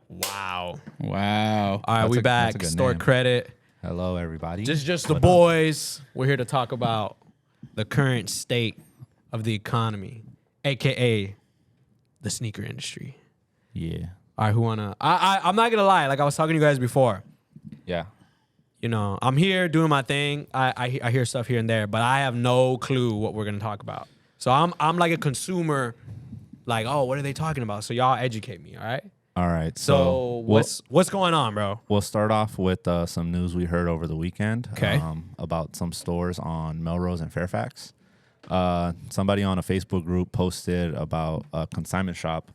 Wow. All right, That's we a back. good Store name. credit. Hello, everybody. Just the boys. We're here to talk about the current state of the economy, aka the sneaker industry. Yeah. All right, who wanna? I'm not gonna lie. Like I was talking to you guys before. Yeah. You know, I'm here doing my thing. I hear stuff here and there, but I have no clue what we're gonna talk about. So I'm like a consumer. Like, oh, what are they talking about? So y'all educate me, all right? All right. So what's going on, bro? We'll start off with some news we heard over the weekend. Okay. About some stores on Melrose and Fairfax. Somebody on a Facebook group posted about a consignment shop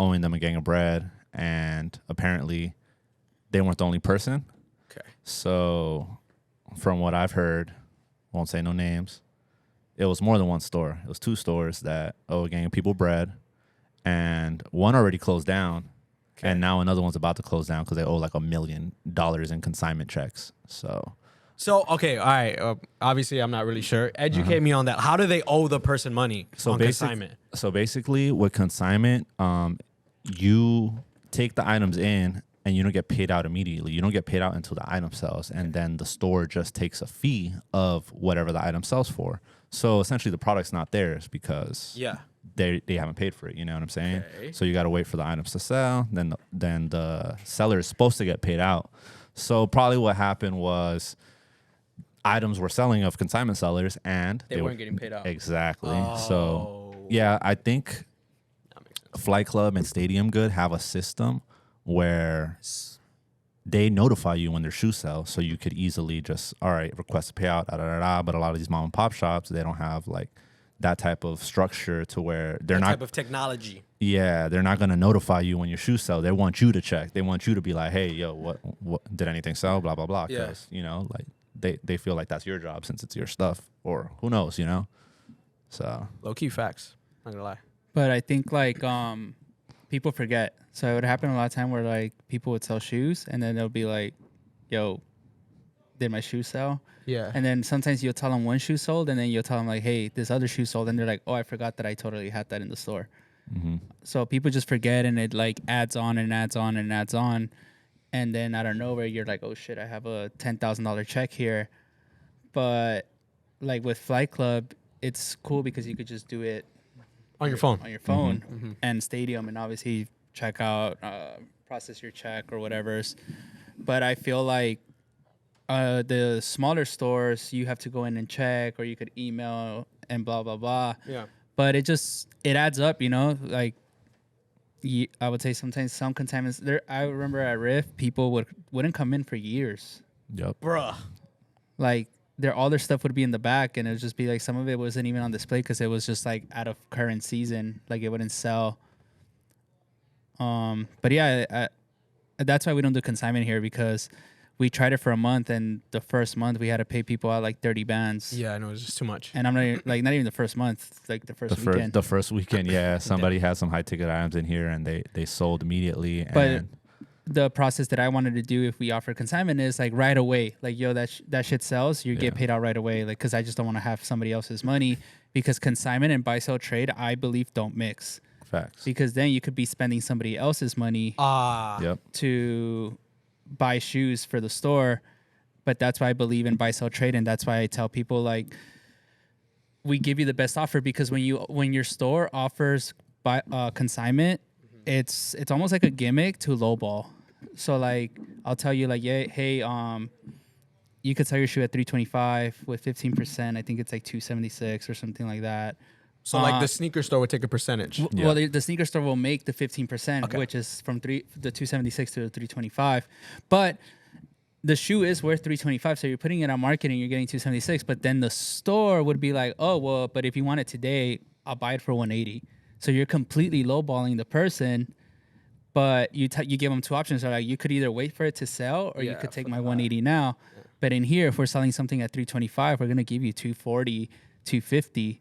owing them a gang of bread, and apparently they weren't the only person. Okay. So from what I've heard, won't say no names, it was more than one store. It was two stores that owe a gang of people bread, and one already closed down. Okay. And now another one's about to close down because they owe like $1 million in consignment checks. So Okay, all right. Obviously, I'm not really sure. Educate me on that. How do they owe the person money on consignment? So basically, with consignment, you take the items in and you don't get paid out immediately. You don't get paid out until the item sells, and then the store just takes a fee of whatever the item sells for. So essentially, the product's not theirs because they haven't paid for it. You know what I'm saying? Okay. So you got to wait for the items to sell. Then the seller is supposed to get paid out. So probably what happened was items were selling of consignment sellers and They weren't getting paid out. Exactly. Oh. So yeah, I think That makes sense. Flight Club and Stadium Good have a system where they notify you when their shoes sell, so you could easily just, all right, request a payout, But a lot of these mom and pop shops, they don't have like that type of structure to where they're That not type of technology. Yeah, they're not gonna notify you when your shoes sell. They want you to check. They want you to be like, hey, yo, what did anything sell? Blah blah blah. Because you know, like they feel like that's your job since it's your stuff, or who knows, you know. So Low key facts. Not gonna lie. But I think like people forget. So it would happen a lot of time where like people would sell shoes and then they'll be like, yo, did my shoe sell? Yeah. And then sometimes you'll tell them one shoe sold and then you'll tell them like, hey, this other shoe sold. And they're like, oh, I forgot that I totally had that in the store. So people just forget and it like adds on and adds on and adds on. And then out of nowhere, you're like, oh shit, I have a $10,000 check here. But like with Flight Club, it's cool because you could just do it On your phone. and Stadium, and obviously check out, process your check or whatever's. But I feel like the smaller stores, you have to go in and check, or you could email and blah blah blah. Yeah. But it adds up, you know. Like I would say sometimes some consignments there. I remember at Riff, people wouldn't come in for years. yep. Bruh. Like all their stuff would be in the back, and it would just be like some of it wasn't even on display because it was just like out of current season, like it wouldn't sell. But yeah, that's why we don't do consignment here, because we tried it for a month, and the first month we had to pay people out like 30 bands. Yeah, I know it's just too much. And I'm not even, not even the first month, like the first weekend. The first weekend, yeah. Somebody had some high ticket items in here and they sold immediately. But and the process that I wanted to do if we offer consignment is like right away, like, yo, that shit sells, you get paid out right away. Like, cause I just don't want to have somebody else's money, because consignment and buy sell trade, I believe, don't mix. Facts. Because then you could be spending somebody else's money Yep. to buy shoes for the store. But that's why I believe in buy sell trade, and that's why I tell people, like, we give you the best offer, because when your store offers consignment, it's almost like a gimmick to lowball. So like I'll tell you like, yeah, hey, you could sell your shoe at $325 with 15%. I think it's like $276 or something like that. So like the sneaker store would take a percentage. Well, the sneaker store will make the 15%, Okay. which is from the $276 to the $325. But the shoe is worth $325, so you're putting it on market and you're getting $276. But then the store would be like, oh well, but if you want it today, I'll buy it for $180. So you're completely lowballing the person. But you give them two options. So like, you could either wait for it to sell, or you could take my $180 now. Yeah. But in here, if we're selling something at $325, we're gonna give you $240, $250.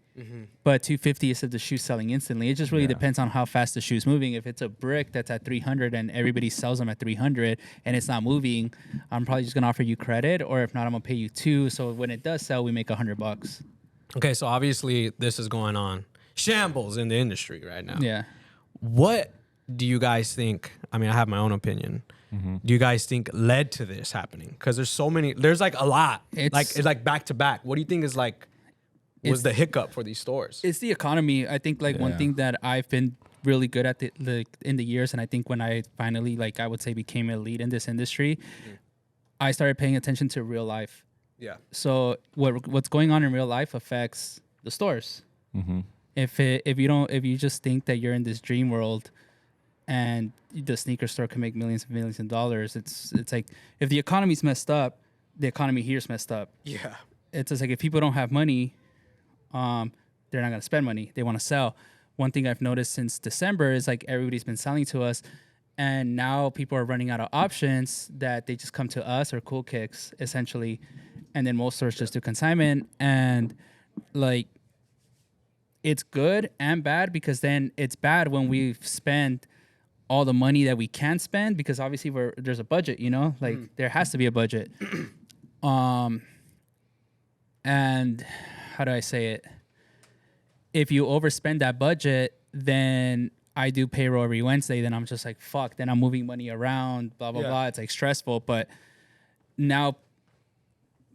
But $250 is if the shoe's selling instantly. It just really depends on how fast the shoe's moving. If it's a brick that's at $300 and everybody sells them at $300 and it's not moving, I'm probably just gonna offer you credit, or if not, I'm gonna pay you $2. So when it does sell, we make $100. Okay, so obviously this is going on. Shambles in the industry right now. Yeah. What do you guys think, I mean, I have my own opinion. Mm-hmm. Do you guys think led to this happening? Because there's so many, there's like a lot. It's like back to back. What do you think is like, was the hiccup for these stores? It's the economy. I think like one Yeah. thing that I've been really good at in the years, and I think when I finally, like, I would say became a lead in this industry, I started paying attention to real life. Yeah. So what's going on in real life affects the stores. Mm-hmm. If you just think that you're in this dream world and the sneaker store can make millions and millions of dollars, it's like if the economy's messed up, the economy here's messed up. Yeah. It's just like if people don't have money, they're not gonna spend money. They want to sell. One thing I've noticed since December is like everybody's been selling to us, and now people are running out of options that they just come to us or Cool Kicks essentially, and then most stores just do consignment. And like, it's good and bad, because then it's bad when we've spent all the money that we can spend, because obviously there's a budget, you know, like there has to be a budget. And how do I say it? If you overspend that budget, then I do payroll every Wednesday. Then I'm just like, fuck. Then I'm moving money around, blah, blah, blah. It's like stressful. But now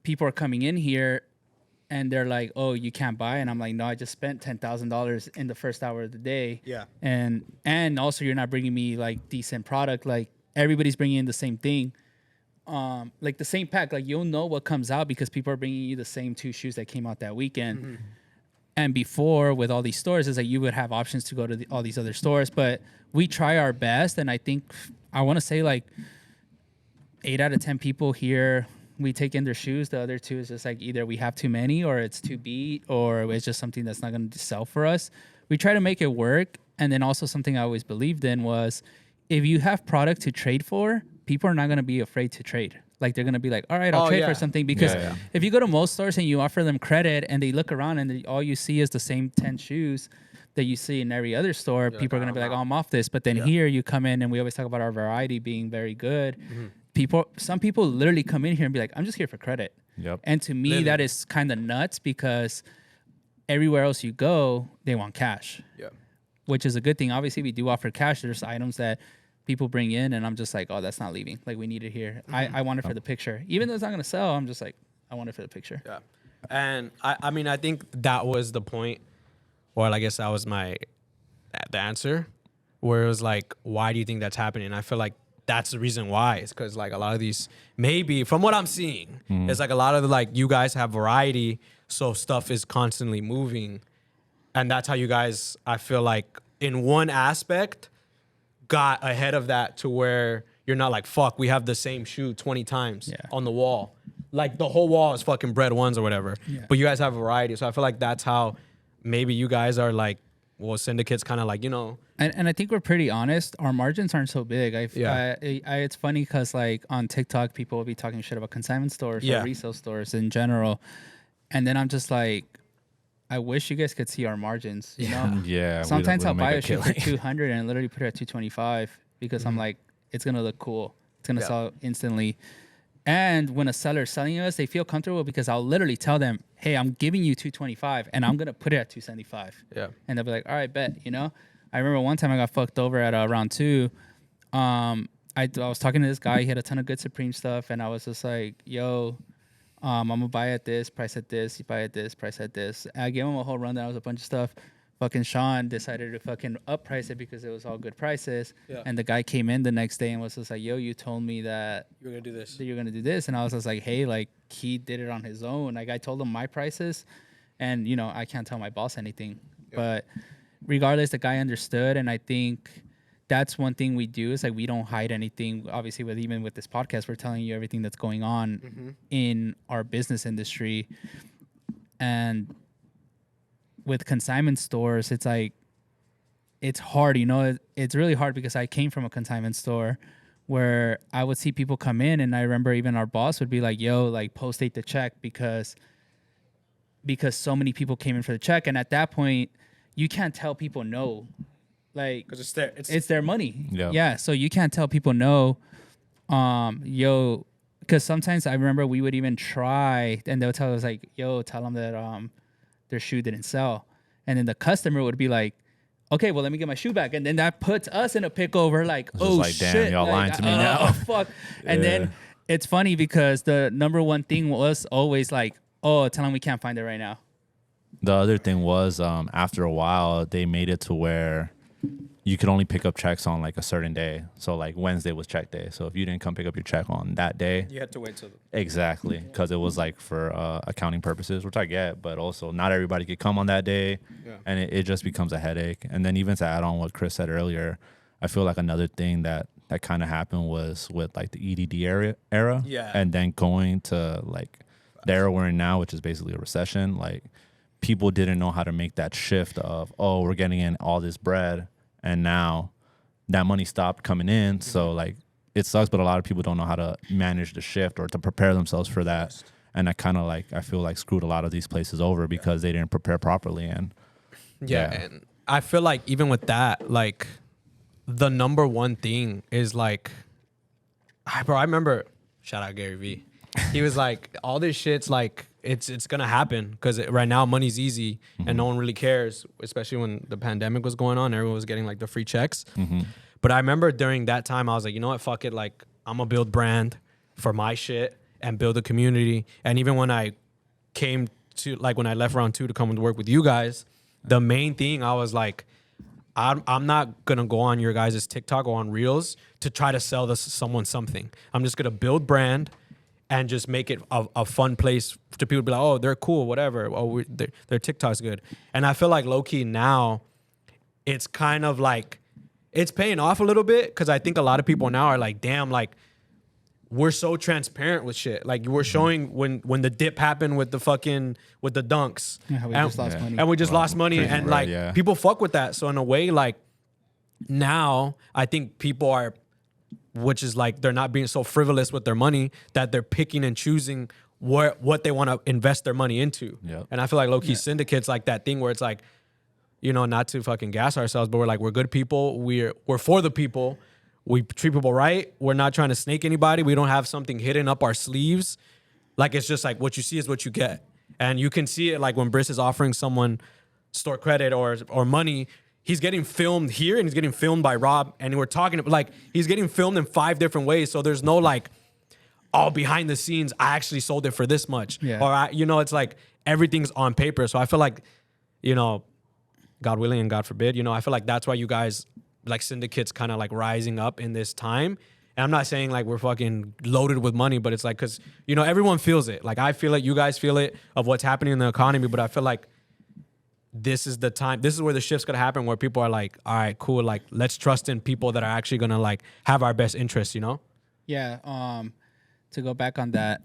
people are coming in here and they're like, oh, you can't buy. And I'm like, no, I just spent $10,000 in the first hour of the day. Yeah. And also you're not bringing me like decent product. Like everybody's bringing in the same thing. Like the same pack, like you'll know what comes out because people are bringing you the same 2 shoes that came out that weekend. Mm-hmm. And before, with all these stores, it's like you would have options to go to all these other stores, but we try our best. And I think I want to say like 8 out of 10 people here, we take in their shoes. The other 2 is just like either we have too many or it's too beat or it's just something that's not going to sell for us. We try to make it work. And then also something I always believed in was if you have product to trade for, people are not going to be afraid to trade. Like they're going to be like, all right, I'll trade for something. Because if you go to most stores and you offer them credit and they look around and all you see is the same 10 shoes that you see in every other store, people are going to be like, oh, I'm off this. But then here you come in and we always talk about our variety being very good. Mm-hmm. Some people literally come in here and be like, I'm just here for credit. Yep. And to me, that is kind of nuts because everywhere else you go, they want cash. Yeah. Which is a good thing. Obviously, we do offer cash. There's items that people bring in and I'm just like, oh, that's not leaving. Like we need it here. Mm-hmm. I want it for the picture. Even though it's not going to sell, I'm just like, I want it for the picture. Yeah. And I mean, I think that was the point, or I guess that was the answer, where it was like, why do you think that's happening? And I feel like that's the reason why. It's because like a lot of these, maybe from what I'm seeing, it's like a lot of the, like you guys have variety. So stuff is constantly moving. And that's how you guys, I feel like in one aspect, got ahead of that to where you're not like, fuck, we have the same shoe 20 times on the wall. Like the whole wall is fucking bread ones or whatever. Yeah. But you guys have variety. So I feel like that's how maybe you guys are like, well, Syndicate's kind of like, you know. And I think we're pretty honest. Our margins aren't so big. It's funny because like on TikTok, people will be talking shit about consignment stores or resale stores in general. And then I'm just like, I wish you guys could see our margins, you know? Yeah. Sometimes I'll buy a shoe for 200 and literally put it at 225 because I'm like, it's going to look cool. It's going to sell instantly. And when a seller is selling us, they feel comfortable because I'll literally tell them, hey, I'm giving you 225 and I'm going to put it at 275. Yeah. And they'll be like, all right, bet, you know? I remember one time I got fucked over at round 2. I was talking to this guy. He had a ton of good Supreme stuff. And I was just like, yo, I'm going to buy at this, price at this, you buy at this, price at this. I gave him a whole rundown. It was a bunch of stuff. Fucking Sean decided to fucking up price it because it was all good prices. Yeah. And the guy came in the next day and was just like, yo, you told me that you're going to do this. That you're going to do this. And I was just like, hey, like he did it on his own. Like I told him my prices and, you know, I can't tell my boss anything. Yep. But regardless, the guy understood. And I think that's one thing we do is like we don't hide anything. Obviously, even with this podcast, we're telling you everything that's going on in our business industry. And with consignment stores, it's like it's hard, you know. It's really hard because I came from a consignment store where I would see people come in, and I remember even our boss would be like, "Yo, like post date the check," because so many people came in for the check, and at that point, you can't tell people no. Like, because it's their money. Yeah. So you can't tell people no. Yo, because sometimes I remember we would even try, and they'll tell us like, yo, tell them that their shoe didn't sell, and then the customer would be like, okay, well, let me get my shoe back. And then that puts us in a pickle. We're like, It's oh, just like, shit. damn, y'all lying to me oh, now. fuck. And then it's funny because the number one thing was always like, oh, tell them we can't find it right now. The other thing was, after a while, they made it to where you could only pick up checks on like a certain day. So like Wednesday was check day. So if you didn't come pick up your check on that day, You had to wait till. exactly, because it was like for accounting purposes, which I get, but also not everybody could come on that day, and it just becomes a headache. And then even to add on what Chris said earlier, I feel like another thing that kind of happened was with like the EDD era, and then going to like the era we're in now, which is basically a recession. Like people didn't know how to make that shift of, oh, we're getting in all this bread, and now that money stopped coming in. So like it sucks, but a lot of people don't know how to manage the shift or to prepare themselves for that. And I kind of like, I feel like screwed a lot of these places over because they didn't prepare properly. And And I feel like even with that, like the number one thing is like, bro, I remember, shout out Gary Vee. He was like, all this shit's like, it's gonna happen because right now money's easy and no one really cares, especially when the pandemic was going on. Everyone was getting like the free checks. But I remember during that time, I was like, you know what, fuck it. Like I'm gonna build brand for my shit and build a community. And even when I came to, like when I left round 2 to come and work with you guys, the main thing I was like, I'm not gonna go on your guys' TikTok or on Reels to try to sell someone something. I'm just gonna build brand and just make it a fun place to people to be like, oh, they're cool, whatever. Oh, their TikTok's good. And I feel like low-key now, it's kind of like, it's paying off a little bit because I think a lot of people now are like, damn, like, we're so transparent with shit. Like, we're showing when the dip happened with the dunks. Yeah, how we just lost money. And we just lost money. crazy And, bread, like, people fuck with that. So, in a way, like, now, I think people are, which is like they're not being so frivolous with their money that they're picking and choosing what they want to invest their money into. Yep. And I feel like low-key Syndicate's like that thing where it's like, you know, not to fucking gas ourselves, but we're like, we're good people. We're for the people. We treat people right. We're not trying to snake anybody. We don't have something hidden up our sleeves. Like, it's just like what you see is what you get. And you can see it like when Briss is offering someone store credit or money, he's getting filmed here and he's getting filmed by Rob. And we're talking like he's getting filmed in 5 different ways. So there's no like, oh, behind the scenes, I actually sold it for this much. Yeah. Or, it's like everything's on paper. So I feel like, you know, God willing and God forbid, you know, I feel like that's why you guys, like Syndicate's kind of like rising up in this time. And I'm not saying like we're fucking loaded with money, but it's like, because, you know, everyone feels it. Like I feel it, you guys feel it of what's happening in the economy, but I feel like this is the time, this is where the shift's gonna happen, where people are like, all right, cool, like let's trust in people that are actually gonna like have our best interests, you know? Yeah. To go back on that,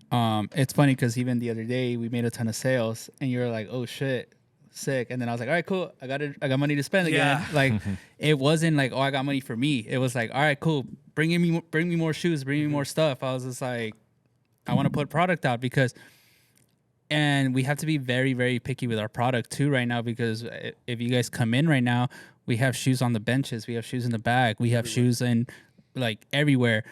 it's funny because even the other day we made a ton of sales and you were like, oh shit, sick. And then I was like, all right, cool. I got money to spend again. Yeah. Like it wasn't like, oh, I got money for me. It was like, all right, cool. Bring me more shoes, bring me more stuff. I was just like, I want to put product out and we have to be very, very picky with our product too right now, because if you guys come in right now, we have shoes on the benches, we have shoes in the back, we have shoes in like everywhere.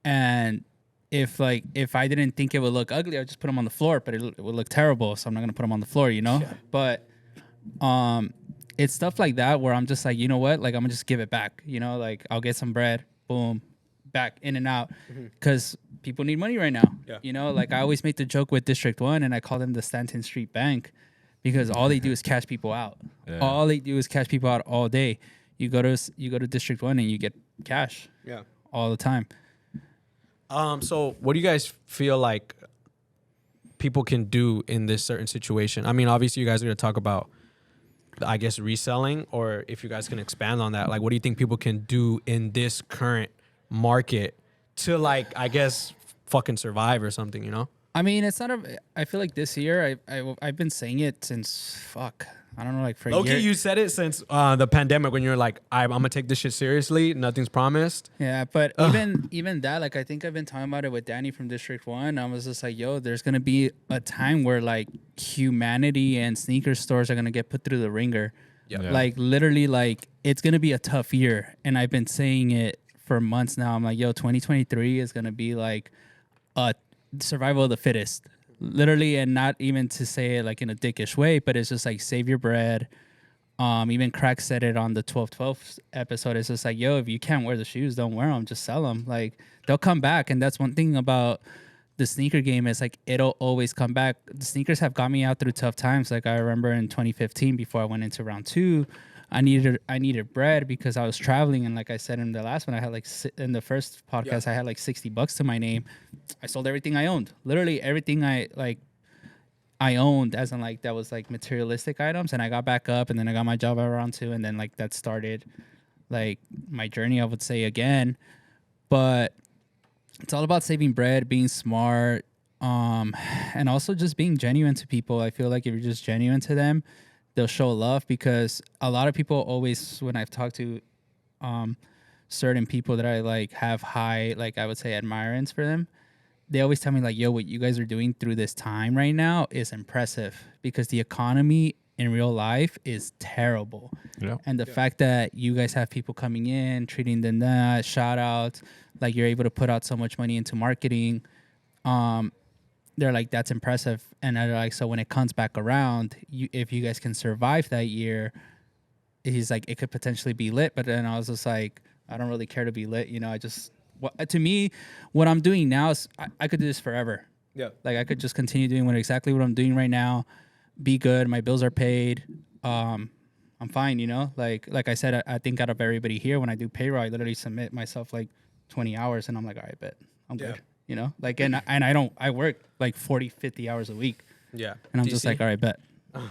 And if I didn't think it would look ugly, I'd just put them on the floor, but it would look terrible. So I'm not going to put them on the floor, you know? Yeah. But it's stuff like that where I'm just like, you know what? Like, I'm gonna just give it back, you know? Like, I'll get some bread, boom, back in and out, because people need money right now. Yeah. You know, like I always make the joke with District 1 and I call them the Stanton Street Bank, because all they do is cash people out. Yeah. All they do is cash people out all day. You go to District 1 and you get cash. Yeah. All the time. So what do you guys feel like people can do in this certain situation? I mean, obviously you guys are going to talk about, I guess, reselling, or if you guys can expand on that, like, what do you think people can do in this current market to, like, I guess, fucking survive or something, you know? I mean, it's not I feel like this year, I've been saying it since, I don't know, like for a year. Okay, you said it since the pandemic when you're like, I'm going to take this shit seriously. Nothing's promised. Yeah, but even that, like, I think I've been talking about it with Danny from District 1. I was just like, yo, there's going to be a time where, like, humanity and sneaker stores are going to get put through the ringer. Yep. Yeah. Like, literally, like, it's going to be a tough year. And I've been saying it for months now. I'm like, yo, 2023 is going to be, like, a survival of the fittest. Literally, and not even to say it like in a dickish way, but it's just like, save your bread, Even Crack said it on the 12/12 episode. It's just like, yo, if you can't wear the shoes, don't wear them. Just sell them. Like, they'll come back. And that's one thing about the sneaker game is like, it'll always come back. The sneakers have got me out through tough times. Like, I remember in 2015, before I went into round 2, I needed bread because I was traveling. And like I said in the last one, I had like, in the first podcast, I had like $60 to my name. I sold everything I owned. Literally everything I owned, as in like that was like materialistic items, and I got back up, and then I got my job around 2, and then like that started like my journey, I would say, again. But it's all about saving bread, being smart, and also just being genuine to people. I feel like if you're just genuine to them, they'll show love, because a lot of people always, when I've talked to certain people that I like have high, like I would say, admirance for them, they always tell me like, yo, what you guys are doing through this time right now is impressive, because the economy in real life is terrible. Yeah. And the fact that you guys have people coming in, treating them that, shout outs, like you're able to put out so much money into marketing. They're like, that's impressive. And they're like, so when it comes back around, if you guys can survive that year, he's like, it could potentially be lit. But then I was just like, I don't really care to be lit. You know, to me, what I'm doing now is I could do this forever. Yeah. Like I could just continue doing exactly what I'm doing right now, be good. My bills are paid. I'm fine, you know? Like I said, I think out of everybody here, when I do payroll, I literally submit myself like 20 hours and I'm like, all right, bet I'm good. You know? Like, and I work like 40, 50 hours a week. Yeah. And I'm just like, all right, bet.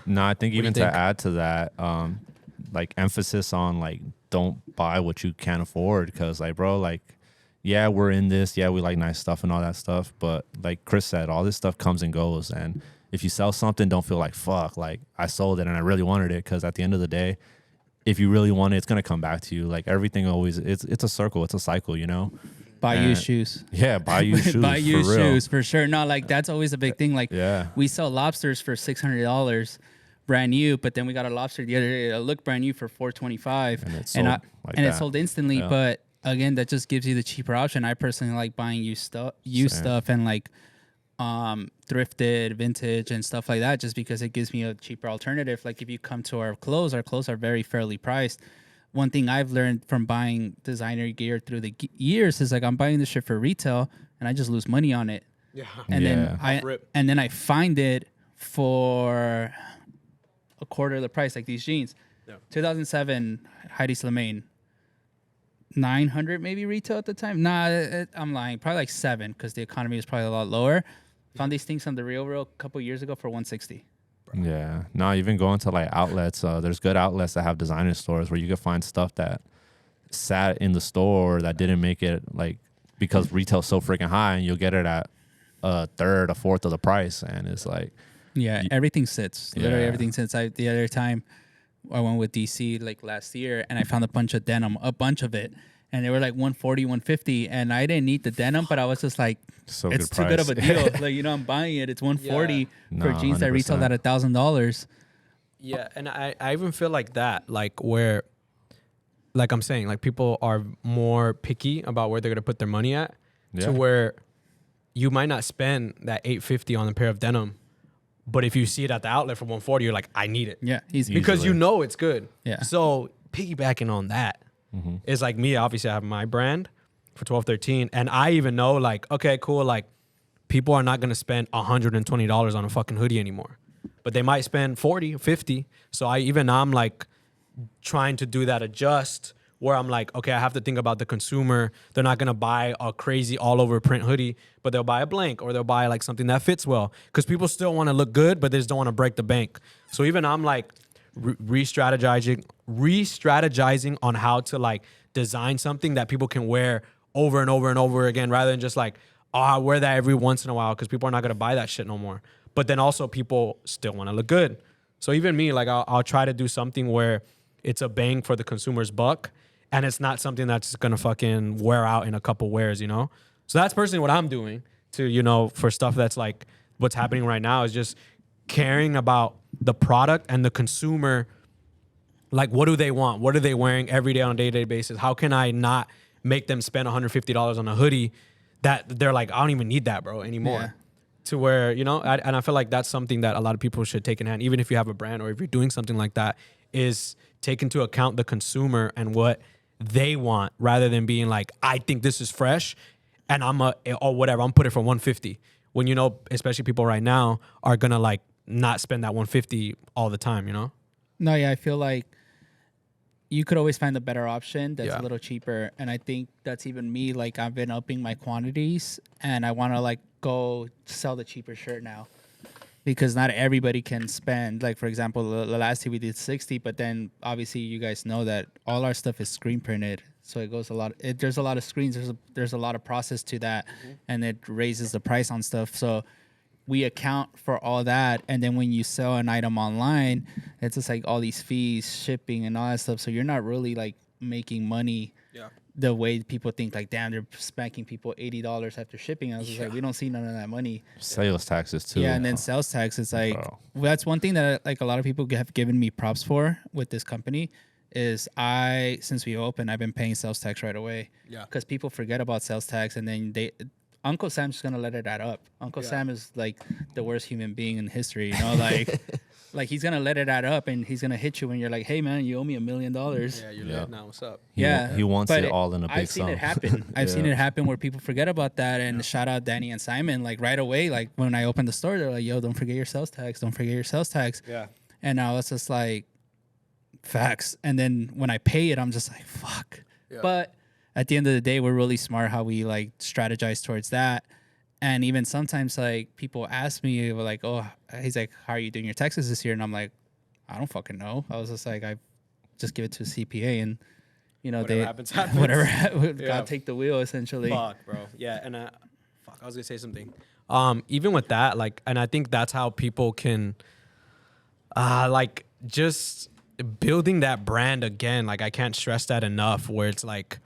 No, I think even to think? add to that, like emphasis on like, don't buy what you can't afford, because like, bro, like, yeah, we're in this. Yeah, we like nice stuff and all that stuff. But like Chris said, all this stuff comes and goes. And if you sell something, don't feel like, fuck, like I sold it and I really wanted it. Because at the end of the day, if you really want it, it's going to come back to you. Like everything always, it's a circle. It's a cycle, you know? Buy used shoes. Yeah, buy used shoes. Buy used for real. shoes, for sure. No, like that's always a big thing. Like we sell lobsters for $600 brand new, but then we got a lobster the other day that looked brand new for $425. And it sold instantly. Yeah. But again, that just gives you the cheaper option. I personally like buying used stuff and like thrifted, vintage and stuff like that, just because it gives me a cheaper alternative. Like if you come to our clothes are very fairly priced. One thing I've learned from buying designer gear through the years is like, I'm buying this shit for retail and I just lose money on it. Yeah. And then I find it for a quarter of the price, like these jeans. Yeah. 2007 Heidi Slimane, 900 maybe retail at the time. Nah, I'm lying. Probably like 7, because the economy is probably a lot lower. Found these things on the Real a couple years ago for 160. Yeah. No, even going to like outlets, there's good outlets that have designer stores where you can find stuff that sat in the store that didn't make it, like, because retail's so freaking high, and you'll get it at a third, a fourth of the price. And it's like, yeah, everything sits. Literally everything sits. The other time I went with DC like last year, and I found a bunch of denim, a bunch of it. And they were like 140, 150, and I didn't need the denim, but I was just like, it's too good of a deal. Like, you know, I'm buying it. It's 140 for jeans that retail at $1,000. Yeah, and I even feel like that, like where, like I'm saying, like people are more picky about where they're gonna put their money at, to where you might not spend that $850 on a pair of denim, but if you see it at the outlet for 140, you're like, I need it. Yeah, because you know it's good. Yeah. So piggybacking on that. It's like me, obviously I have my brand for 1213, and I even know like, okay, cool, like people are not going to spend $120 on a fucking hoodie anymore, but they might spend 40 or 50. So I'm like trying to do that adjust where I'm like, okay, I have to think about the consumer. They're not going to buy a crazy all over print hoodie, but they'll buy a blank, or they'll buy like something that fits well, because people still want to look good, but they just don't want to break the bank. So even I'm like re-strategizing on how to like design something that people can wear over and over and over again, rather than just like, oh, I wear that every once in a while, because people are not going to buy that shit no more. But then also people still want to look good. So even me, like I'll try to do something where it's a bang for the consumer's buck, and it's not something that's going to fucking wear out in a couple wears, you know? So that's personally what I'm doing to, you know, for stuff that's like what's happening right now, is just caring about the product and the consumer. Like, what do they want? What are they wearing every day on a day-to-day basis? How can I not make them spend $150 on a hoodie that they're like, I don't even need that, bro, anymore? Yeah. To where, you know, and I feel like that's something that a lot of people should take in hand. Even if you have a brand or if you're doing something like that, is take into account the consumer and what they want rather than being like, I think this is fresh and or whatever, I'm put it for 150. When, you know, especially people right now are going to like not spend that 150 all the time, you know? No, yeah, I feel like you could always find a better option that's Yeah. a little cheaper. And I think that's even me. Like, I've been upping my quantities and I want to like go sell the cheaper shirt now because not everybody can spend. Like, for example, the last year we did 60, but then obviously you guys know that all our stuff is screen printed. So it goes a lot. There's a lot of screens. There's a lot of process to that, and it raises the price on stuff. So we account for all that, and then when you sell an item online, it's just like all these fees, shipping, and all that stuff. So you're not really like making money the way people think. Like, damn, they're spanking people $80 after shipping. I was just like, we don't see none of that money. Sales taxes too. Yeah, and then sales tax. It's like that's one thing that like a lot of people have given me props for with this company. Is since we opened, I've been paying sales tax right away. Yeah. Because people forget about sales tax, and then Uncle Sam's just gonna let it add up. Uncle Sam is like the worst human being in history, you know, like like he's gonna let it add up and he's gonna hit you when you're like, hey man, you owe me $1 million. Yeah, you're lit now. What's up? He wants but it all in a big I've seen sum. it happen. I've seen it happen where people forget about that, and shout out Danny and Simon, like right away, like when I opened the store, they're like, yo, don't forget your sales tax, don't forget your sales tax. Yeah. And I was just like, facts. And then when I pay it, I'm just like, fuck. Yeah. But at the end of the day, we're really smart how we like strategize towards that. And even sometimes like people ask me like, oh, he's like, how are you doing your taxes this year? And I'm like, I don't fucking know. I was just like, I just give it to a CPA and, you know, Whatever happens, happens. whatever, Yeah. God take the wheel essentially. Fuck, bro. Yeah, and I was gonna say something. Even with that, like, and I think that's how people can, like, just building that brand again. Like, I can't stress that enough. Where it's like,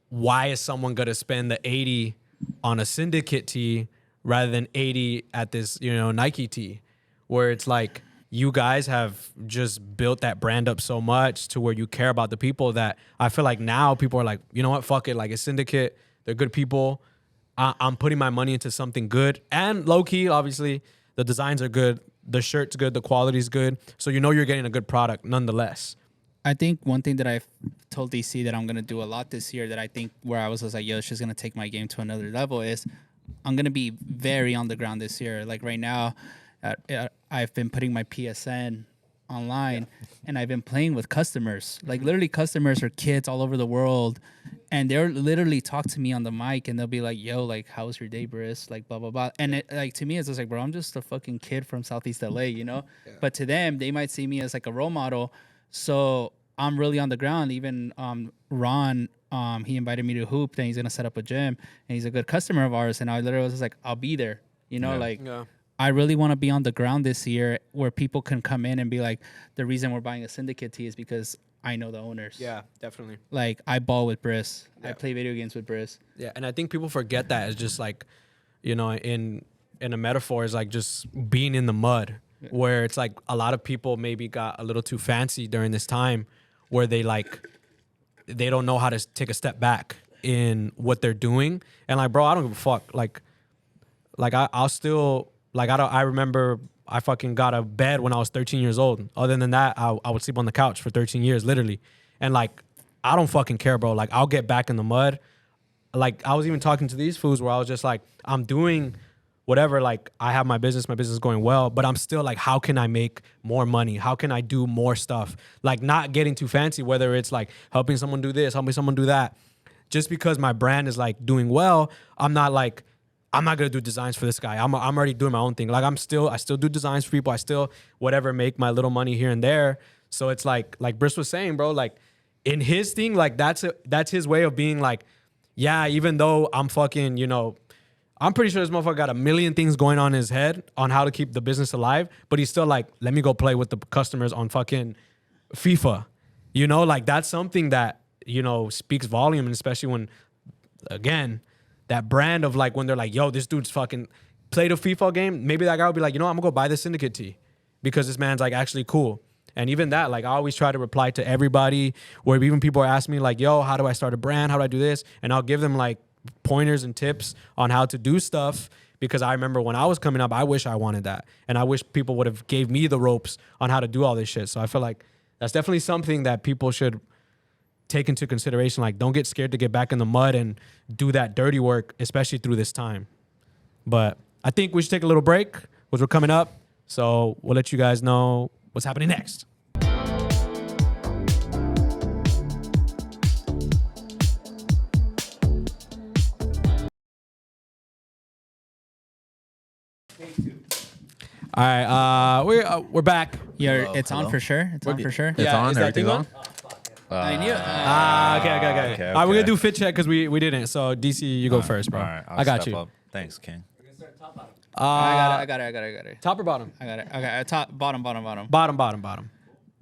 why is someone gonna spend the 80 on a Syndicate tee rather than 80 at this, you know, Nike tee? Where it's like, you guys have just built that brand up so much to where you care about the people that I feel like now people are like, you know what, fuck it. Like, it's Syndicate. They're good people. I'm putting my money into something good. And low key, obviously, the designs are good. The shirt's good. The quality's good. So you know you're getting a good product nonetheless. I think one thing that I've told DC that I'm going to do a lot this year that I think where I was like, yo, she's going to take my game to another level is I'm going to be very on the ground this year. Like right now, I've been putting my PSN online and I've been playing with customers. Like literally customers are kids all over the world. And they're literally talk to me on the mic and they'll be like, yo, like, how was your day, Briss? Like, blah, blah, blah. And it, like, to me, it's just like, bro, I'm just a fucking kid from Southeast LA, you know? Yeah. But to them, they might see me as like a role model. So I'm really on the ground. Even Ron, he invited me to hoop. Then he's going to set up a gym. And he's a good customer of ours. And I literally was just like, I'll be there. You know, I really want to be on the ground this year where people can come in and be like, the reason we're buying a Syndicate tee is because I know the owners. Yeah, definitely. Like, I ball with Briss. Yeah. I play video games with Briss. Yeah, and I think people forget that. It's just like, you know, in a metaphor, is like just being in the mud, where it's like a lot of people maybe got a little too fancy during this time where they don't know how to take a step back in what they're doing. And like, bro, I don't give a fuck. Like I'll still, like, I remember I fucking got a bed when I was 13 years old. Other than that, I would sleep on the couch for 13 years, literally. And like, I don't fucking care, bro. Like, I'll get back in the mud. Like, I was even talking to these fools where I was just like, I'm doing whatever. Like, I have my business is going well, but I'm still like, how can I make more money? How can I do more stuff? Like, not getting too fancy, whether it's like helping someone do this, helping someone do that. Just because my brand is like doing well, I'm not gonna do designs for this guy. I'm already doing my own thing. Like, I still do designs for people. I still whatever make my little money here and there. So it's like Briss was saying, bro, like in his thing, like that's his way of being like, yeah, even though I'm fucking, you know, I'm pretty sure this motherfucker got a million things going on in his head on how to keep the business alive, but he's still like, let me go play with the customers on fucking FIFA. You know, like that's something that, you know, speaks volume, and especially when, again, that brand of like when they're like, yo, this dude's fucking played a FIFA game. Maybe that guy will be like, you know, I'm gonna go buy the Syndicate tee because this man's like actually cool. And even that, like I always try to reply to everybody, where even people are asking me like, yo, how do I start a brand? How do I do this? And I'll give them like pointers and tips on how to do stuff. Because I remember when I was coming up, I wish I wanted that, and I wish people would have gave me the ropes on how to do all this shit. So I feel like that's definitely something that people should take into consideration. Like, don't get scared to get back in the mud and do that dirty work, especially through this time. But I think we should take a little break, which we're coming up. So we'll let you guys know what's happening next. All right, we're back. It's on hello. for sure. It's on for sure. It's on. is that thing Everything's on. I knew. Okay. All right, we're gonna do fit check because we didn't. So DC, you go first, bro. All right, I got step you. up. Thanks, King. I got it. Top or bottom? I got it. Okay, top, bottom. Bottom.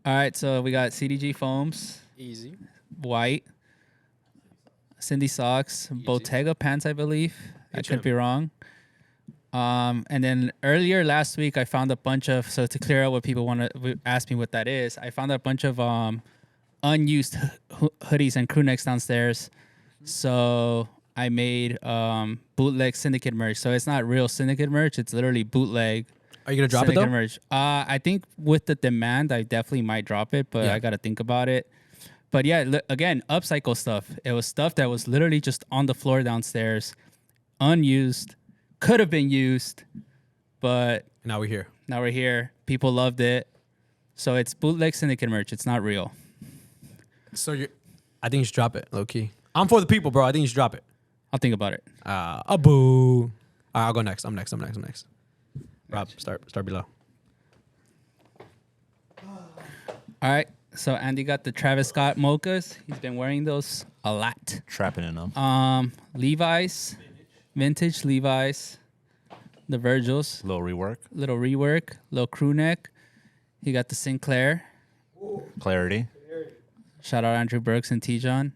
All right, so we got CDG foams, Easy. white, Cindy socks, Bottega pants, I believe. I could be wrong. And then earlier last week, I found a bunch of, so to clear out what people want to ask me what that is, I found a bunch of unused hoodies and crew necks downstairs. So I made bootleg Syndicate merch. So it's not real Syndicate merch. It's literally bootleg. Are you gonna drop Syndicate it though? merch. I think with the demand, I definitely might drop it, but Yeah. I got to think about it. But yeah, again, upcycle stuff. It was stuff that was literally just on the floor downstairs, unused, could have been used, but Now we're here. now we're here. People loved it. So it's bootleg Syndicate merch. It's not real. So I think you should drop it, low key. I'm for the people, bro. I think you should drop it. I'll think about it. A boo. All right, I'll go next. I'm next. Rob, start below. All right. So Andy got the Travis Scott mochas. He's been wearing those a lot. Trapping in them. Levi's, vintage Levi's, the Virgils, Little rework. little rework, little crew neck. He got the Sinclair. Clarity. Shout out Andrew Burks and T-John.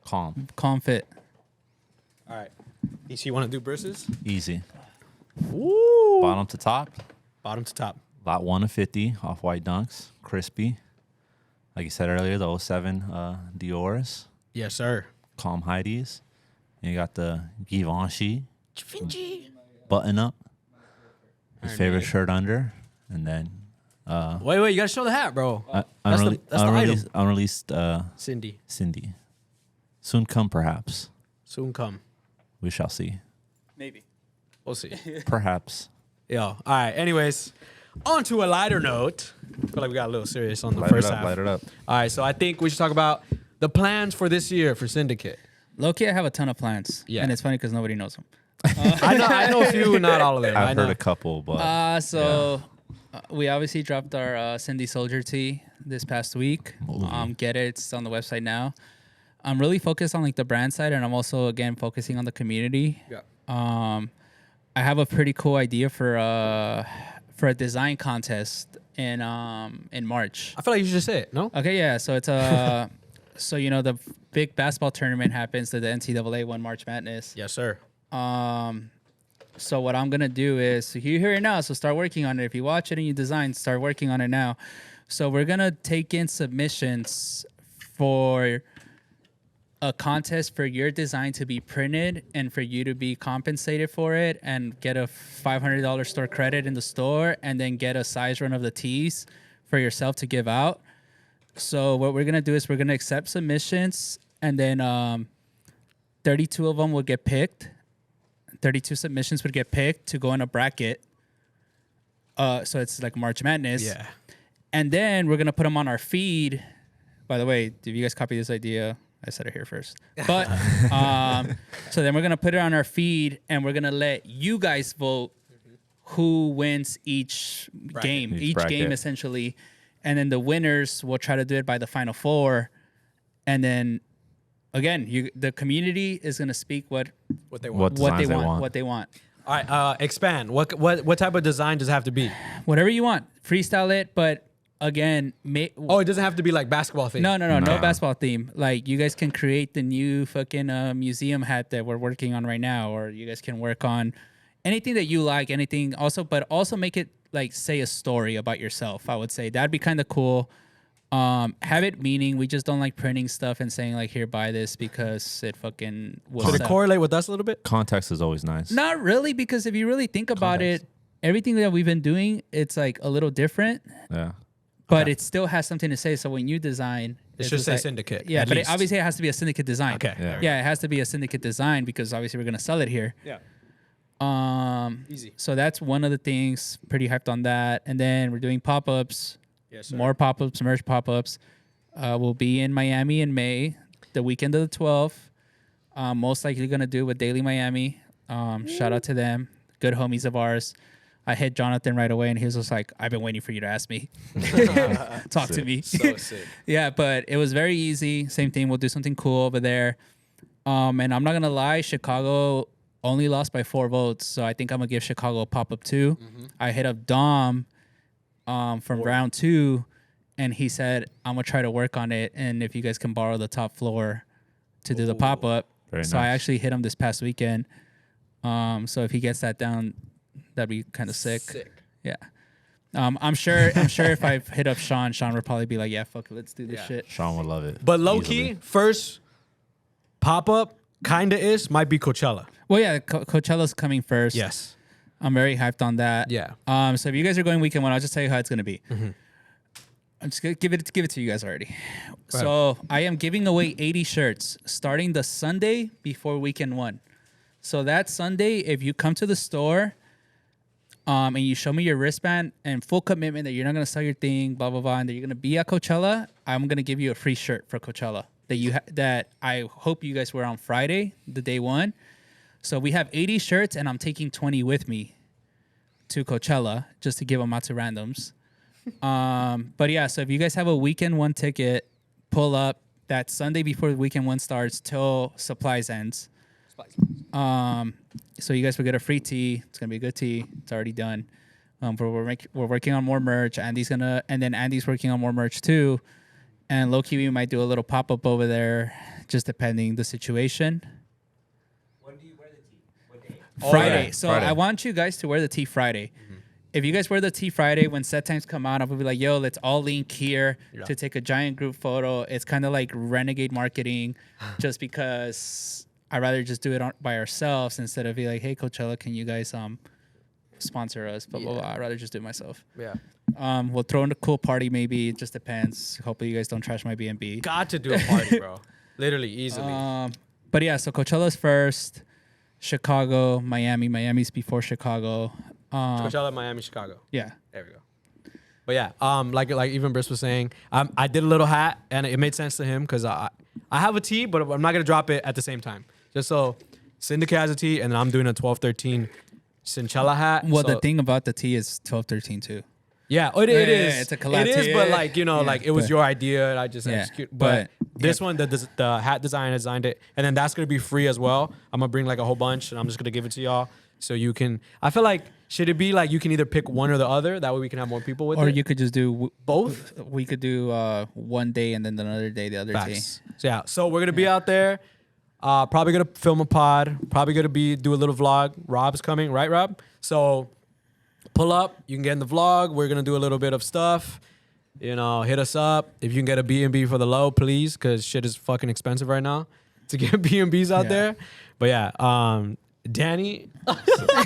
Calm. Calm fit. All right. DC, you want to do verses? Easy. Woo. Bottom to top. Bottom to top. Lot 1 of 50 off-white dunks. Crispy. Like you said earlier, the 07 Dior's. Yes, sir. Calm Heidi's. And you got the Givenchy. Button up. His favorite shirt under. And then Wait, you gotta show the hat, bro. That's the unreleased Cindy. Cindy. Soon come, perhaps. Soon come. We shall see. Maybe. We'll see. Perhaps. Yo. All right. Anyways, on to a lighter note. I feel like we got a little serious on the first half. Light it up. All right. So I think we should talk about the plans for this year for Syndicate. Low-key, I have a ton of plans. Yeah. And it's funny because nobody knows them. I know a few, not all of them. I I've know. heard a couple, but We obviously dropped our Cindy Soldier tee this past week. Get it. It's on the website now. I'm really focused on like the brand side, and I'm also again focusing on the community. Yeah. I have a pretty cool idea for a design contest in March. I feel like you should just say it. No. Okay, yeah. So it's so the big basketball tournament happens that the NCAA won March Madness. Yes, sir. So what I'm gonna do is, so you hear it now, so start working on it. If you watch it and you design, start working on it now. So we're gonna take in submissions for a contest for your design to be printed and for you to be compensated for it and get a $500 store credit in the store and then get a size run of the tees for yourself to give out. So what we're gonna do is we're gonna accept submissions and then 32 of them will get picked. 32 submissions would get picked to go in a bracket. So it's like March Madness. Yeah. And then we're gonna put them on our feed. By the way, did you guys copy this idea? I said it here first. But so then we're gonna put it on our feed, and we're gonna let you guys vote who wins each game, Each each bracket. game essentially, and then the winners will try to do it by the Final Four, and then again, the community is gonna speak what What they What want. they designs they want, want. what they want. All right. Expand. What type of design does it have to be? Whatever you want, freestyle it. But again, Oh, it doesn't have to be like basketball thing. no No. basketball theme. Like you guys can create the new fucking museum hat that we're working on right now, or you guys can work on anything that you like. Anything also, but also make it like say a story about yourself. I would say that'd be kind of cool. Habit meaning we just don't like printing stuff and saying like, here, buy this because it fucking will Should it sell. correlate with us a little bit? Context is always nice. Not really, because if you really think about it, everything that we've been doing, it's like a little different, Yeah. but it still has something to say. So when you design, It should just say like- Syndicate. Yeah, at but least. obviously it has to be a Syndicate design. Okay. Yeah. Yeah, it has to be a Syndicate design because obviously we're gonna sell it here. Yeah. Easy. So that's one of the things. Pretty hyped on that. And then we're doing pop-ups. Yes, sir. More pop-ups, merch pop-ups. We'll be in Miami in May, the weekend of the 12th. Most likely gonna do with Daily Miami. Shout out to them, good homies of ours. I hit Jonathan right away, and he was just like, "I've been waiting for you to ask me, talk to me." So sick. Yeah, but it was very easy. Same thing. We'll do something cool over there. And I'm not gonna lie, Chicago only lost by 4 votes, so I think I'm gonna give Chicago a pop-up too. I hit up Dom from round 2, and he said I'm gonna try to work on it, and if you guys can borrow the top floor to do the pop-up. Very So I nice. actually hit him this past weekend. So if he gets that down, that'd be kind of sick. Yeah. I'm sure if I hit up Sean would probably be like, yeah, fuck it, let's do this Yeah. shit. Sean would love it. But low easily. key, first pop up kinda is might be Coachella. Well, yeah, Coachella's coming first. Yes. I'm very hyped on that. Yeah. So if you guys are going weekend 1, I'll just tell you how it's gonna be. I'm just gonna give it to you guys already. So I am giving away 80 shirts starting the Sunday before weekend 1. So that Sunday, if you come to the store, and you show me your wristband and full commitment that you're not gonna sell your thing, blah blah blah, and that you're gonna be at Coachella, I'm gonna give you a free shirt for Coachella that I hope you guys wear on Friday, the day 1. So we have 80 shirts, and I'm taking 20 with me to Coachella just to give them out to randoms. But yeah, so if you guys have a weekend 1 ticket, pull up that Sunday before the weekend 1 starts till supplies ends. So you guys will get a free tee. It's gonna be a good tee. It's already done. But we're working on more merch. Andy's working on more merch too. And low key, we might do a little pop up over there, just depending the situation. When do you wear the tee? What day? Friday. yeah, So Friday. I want you guys to wear the tee Friday. If you guys wear the tee Friday, when set times come out, I'll be like, yo, let's all link here to take a giant group photo. It's kind of like renegade marketing just because I'd rather just do it by ourselves instead of be like, hey, Coachella, can you guys sponsor us? Blah, blah, blah. I'd rather just do it myself. Yeah. We'll throw in a cool party maybe. It just depends. Hopefully you guys don't trash my B&B. Got to do a party, bro. Literally, easily. But yeah, so Coachella's first, Chicago, Miami. Miami's before Chicago. Coachella, Miami, Chicago. Yeah. There we go. But yeah, like even Briss was saying, I did a little hat, and it made sense to him because I have a tee, but I'm not gonna drop it at the same time. Just so Syndicate has a tee, and then I'm doing a 12-13 Cinchella hat. Well, so, the thing about the T is 12-13 too. yeah, it is. it's a collab It is, tee. but like like it was but- your idea, and I just Yeah, executed. But but- this one, the hat designer designed it, and then that's gonna be free as well. I'm gonna bring like a whole bunch, and I'm just gonna give it to y'all. So you can, I feel like, should it be like you can either pick one or the other? That way we can have more people with Or it. you could just do Both? We could do one day and then another day the other day. Facts. So yeah, so we're gonna be out there. Probably gonna film a pod. Probably gonna do a little vlog. Rob's coming, right, Rob? So pull up. You can get in the vlog. We're gonna do a little bit of stuff. You know, hit us up if you can get a B&B for the low, please, because shit is fucking expensive right now to get B&Bs out Yeah. there. But yeah, Danny.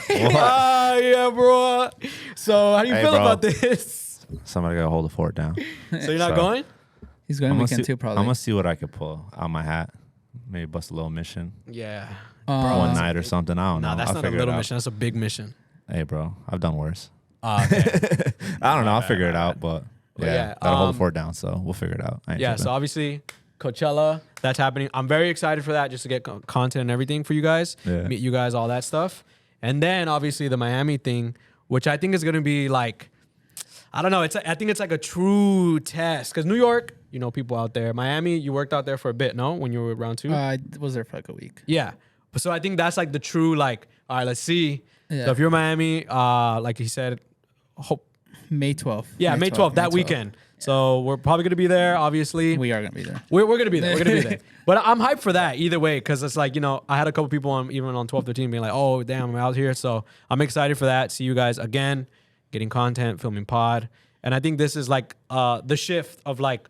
Yeah, bro. So how do you Hey, feel bro. about this? Somebody gotta hold the fort down. So you're not So- going? He's going I'm weekend gonna, see, too, probably. I'm gonna see what I could pull out my hat. Maybe bust a little mission Yeah. one night or something. I don't know. No, that's I'll not a figure little it out. mission. That's a big mission. Hey, bro, I've done worse. Okay. I don't know. I'll figure it out, but But yeah, yeah, gotta hold the fort down. So we'll figure it out. I ain't Yeah, tripping. so obviously Coachella, that's happening. I'm very excited for that, just to get content and everything for you guys, Yeah. meet you guys, all that stuff. And then obviously the Miami thing, which I think is gonna be like, I don't know. I think it's like a true test because New York, you know, people out there. Miami, you worked out there for a bit, no? When you were round 2. I was there for like a week. Yeah. But so I think that's like the true like. All right, let's see. Yeah. So if you're Miami, like he said, hope. May 12th. Yeah, May 12th, that weekend. So we're probably gonna be there. Obviously, We are going to be there. We're gonna be there. We're gonna be there. But I'm hyped for that either way because it's like, you know, I had a couple people on even on 12-13 being like, oh damn, I'm out here. So I'm excited for that. See you guys again, getting content, filming pod, and I think this is like the shift of like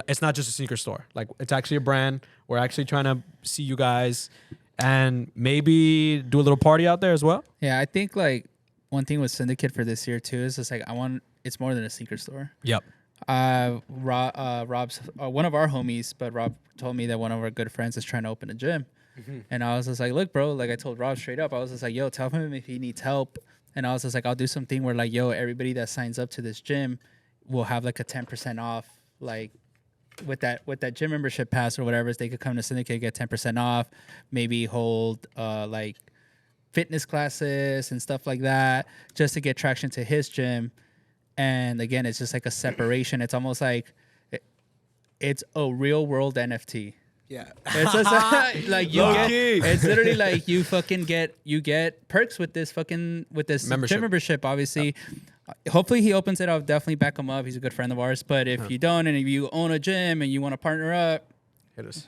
it's not just a sneaker store. Like it's actually a brand. We're actually trying to see you guys and maybe do a little party out there as well. Yeah, I think like one thing with Syndicate for this year too is just like it's more than a sneaker store. Yep. Rob's one of our homies, but Rob told me that one of our good friends is trying to open a gym. And I was just like, look, bro, like I told Rob straight up, I was just like, yo, tell him if he needs help. And I was just like, I'll do something where like, yo, everybody that signs up to this gym will have like a 10% off, like with that gym membership pass or whatever, they could come to Syndicate, get 10% off, maybe hold like fitness classes and stuff like that, just to get traction to his gym. And again, it's just like a separation. It's almost like it's a real world NFT. Yeah. It's just like you get, it's literally like you get perks with this Membership. gym membership, obviously. Hopefully he opens it. I'll definitely back him up. He's a good friend of ours. But if you don't, and if you own a gym and you want to partner up,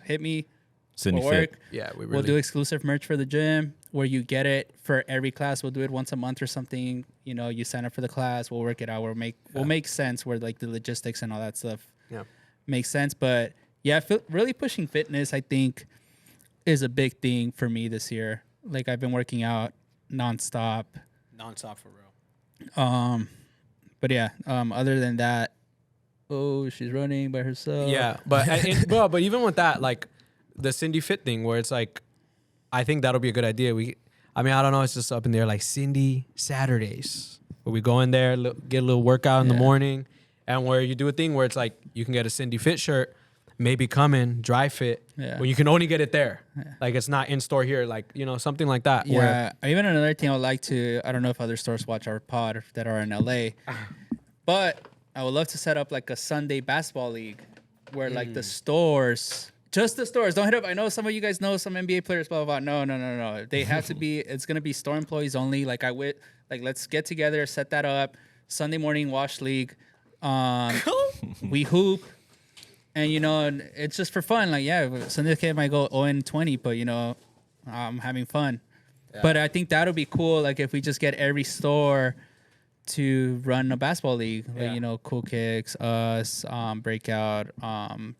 hit me. Sydney We'll Fit. work. Yeah, We'll do exclusive merch for the gym where you get it for every class. We'll do it once a month or something. You know, you sign up for the class. We'll work it out. We'll make sense where like the logistics and all that stuff makes sense. But yeah, really pushing fitness, I think, is a big thing for me this year. Like I've been working out nonstop. Nonstop for real. But yeah, other than that, she's running by herself. Yeah, but but even with that, like the Cindy Fit thing, where it's like, I think that'll be a good idea. I don't know, it's just up in there like Cindy Saturdays, where we go in there, get a little workout in the morning, and where you do a thing where it's like you can get a Cindy Fit shirt, maybe come in dry fit, where you can only get it there. Like it's not in store here, like, you know, something like that. Yeah. Even another thing I would like to, I don't know if other stores watch our pod that are in LA, but I would love to set up like a Sunday basketball league where like the stores, just the stores, don't hit up. I know some of you guys know some NBA players, blah, blah, blah. No. They have to be, it's going to be store employees only. Like let's get together, set that up. Sunday morning wash league. We hoop. And, you know, it's just for fun. Like, yeah, Syndicate might go 0-20, but, you know, I'm having fun. Yeah. But I think that'll be cool, like, if we just get every store to run a basketball league. Yeah. Like, you know, Cool Kicks, us, Breakout,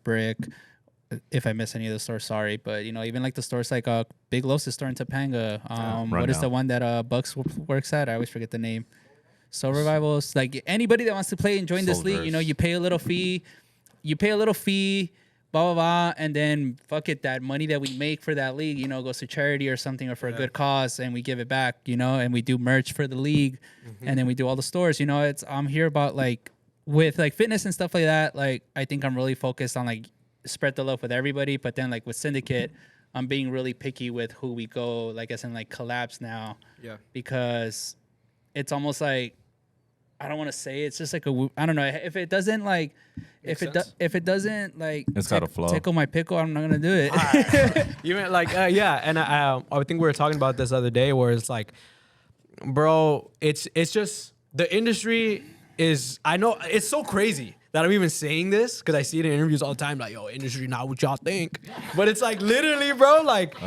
Brick. If I miss any of the stores, sorry. But, you know, even, like, the stores like Big Los' store in Topanga. What is the one that Bucks works at? I always forget the name. Soul Revivals. Like, anybody that wants to play and join this league, you know, you pay a little fee. Blah, blah, blah, and then fuck it, that money that we make for that league, you know, goes to charity or something or for a good cause, and we give it back, you know, and we do merch for the league, and then we do all the stores, you know. I'm here about, like, with, like, fitness and stuff like that, like, I think I'm really focused on, like, spread the love with everybody, but then, like, with Syndicate, I'm being really picky with who we go, like, as in, like, collabs now, because it's almost like, I don't want to say it's just like I don't know if it doesn't like if it doesn't like it's got to flow. Tickle my pickle, I'm not gonna do it. You mean like and I think we were talking about this the other day where it's like, bro, it's just the industry is, I know it's so crazy that I'm even saying this because I see it in interviews all the time, like, yo, industry not what y'all think, but it's like literally, bro, like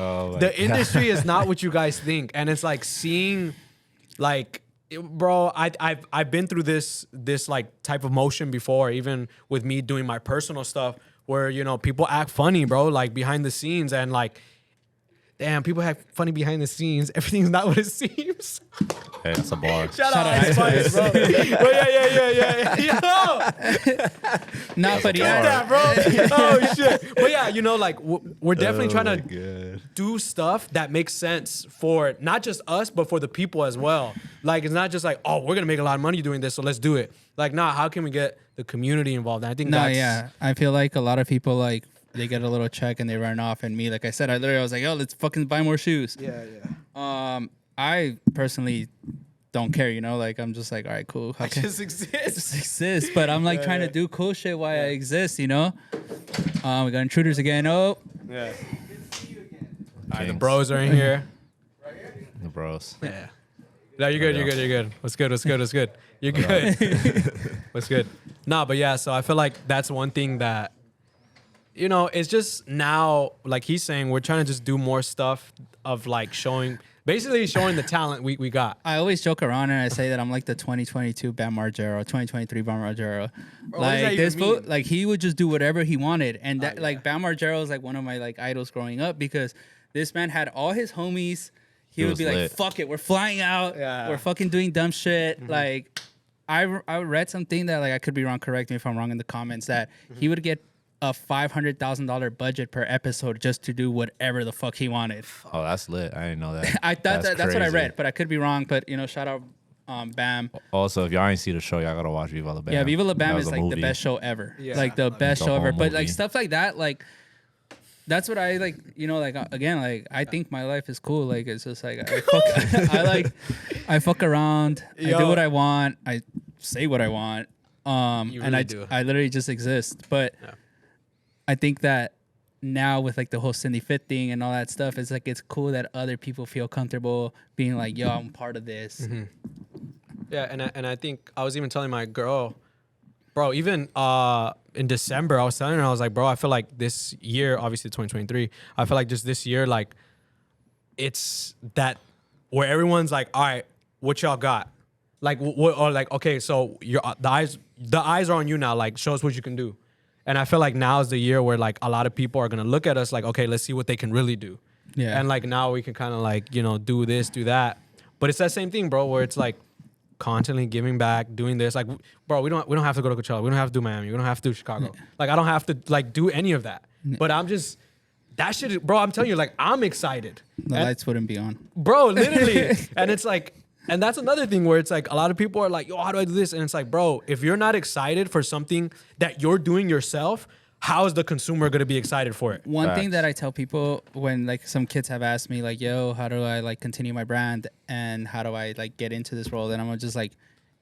industry is not what you guys think, and it's like seeing like. Bro, I've been through this like type of motion before, even with me doing my personal stuff, where, you know, people act funny, bro, like behind the scenes, and like, damn, people act funny behind the scenes. Everything's not what it seems. Hey, that's a bar. Shout out Ice Spice, bro. But yeah. Not but Get that, bro. Oh shit. But yeah, you know, like we're definitely trying to do stuff that makes sense for not just us, but for the people as well. Like, it's not just like, oh, we're gonna make a lot of money doing this, so let's do it. Like, nah, how can we get the community involved? And I think I feel like a lot of people, like, they get a little check and they run off, and me, like I said, I was like, oh, let's fucking buy more shoes. Yeah. I personally don't care, you know, like, I'm just like, all right, cool. I just exist. But I'm like trying to do cool shit while I exist, you know. We got intruders again. Oh. Yeah. All right, the bros are in here. The bros. Yeah. No, you're good. What's good? You're good. What's good? Nah, but yeah, so I feel like that's one thing that you know, it's just now, like he's saying, we're trying to just do more stuff of like basically showing the talent we got. I always joke around and I say that I'm like the 2022 Bam Margera, 2023 Bam Margera. Bro, what does that Like even this fool, mean? like he would just do whatever he wanted, and that yeah. like Bam Margera was like one of my like idols growing up because this man had all his homies. He would was be like, lit. "Fuck it, we're flying out. Yeah. We're fucking doing dumb shit." Like, I read something that like I could be wrong. Correct me if I'm wrong in the comments. That he would get a $500,000 budget per episode just to do whatever the fuck he wanted. Oh, that's lit. I didn't know that. I thought that's what I crazy. read, but I could be wrong. But you know, shout out Bam. Also, if y'all ain't see the show, y'all gotta watch Viva La Bam. Yeah, Viva La That Bam was is a like the movie. best show ever. Yeah. Like the best The show ever. whole But like movie. stuff like that, like that's what I like. You know, like again, like I think my life is cool. Like it's just like I fuck around. I do Yo. what I want. I say what I want. You And really I do. I literally just exist. But Yeah. I think that now with like the whole Cindy Fit thing and all that stuff, it's like it's cool that other people feel comfortable being like, yo, I'm part of this. Mm-hmm. Yeah, and I think I was even telling my girl, bro, even in December, I was telling her, I was like, bro, I feel like this year, obviously 2023, I feel like just this year, like, it's that where everyone's like, all right, what y'all got? Like, what, or like, okay, so the eyes are on you now. Like, show us what you can do. And I feel like now is the year where like a lot of people are gonna look at us like, okay, let's see what they can really do. Yeah. And like now we can kind of like, you know, do this, do that. But it's that same thing, bro, where it's like constantly giving back, doing this. Like, bro, we don't have to go to Coachella. We don't have to do Miami. We don't have to do Chicago. Like, I don't have to like do any of that. But I'm just that shit, bro. I'm telling you, like, I'm excited. The And- lights wouldn't be on. bro, literally. And it's like, and that's another thing where it's like a lot of people are like, yo, how do I do this? And it's like, bro, if you're not excited for something that you're doing yourself, how is the consumer gonna be excited for it? One thing Facts. that I tell people when like some kids have asked me like, yo, how do I like continue my brand and how do I like get into this role? And I'm just like,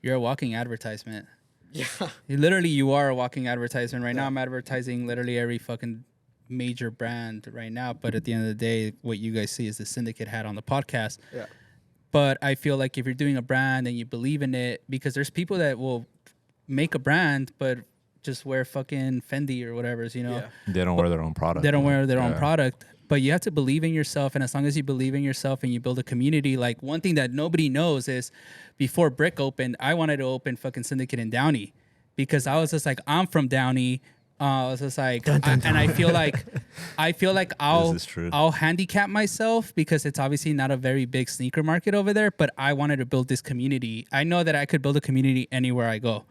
you're a walking advertisement. Yeah. You are a walking advertisement right now. I'm advertising literally every fucking major brand right now. But at the end of the day, what you guys see is the Syndicate hat on the podcast. Yeah. But I feel like if you're doing a brand and you believe in it, because there's people that will make a brand, but just wear fucking Fendi or whatever's, you know. Yeah. They don't wear their own product. They don't wear their own Yeah. product, but you have to believe in yourself. And as long as you believe in yourself and you build a community, like one thing that nobody knows is before Brick opened, I wanted to open fucking Syndicate in Downey because I was just like, I'm from Downey. I was just like, and I feel like This is true. I'll handicap myself because it's obviously not a very big sneaker market over there, but I wanted to build this community. I know that I could build a community anywhere I go.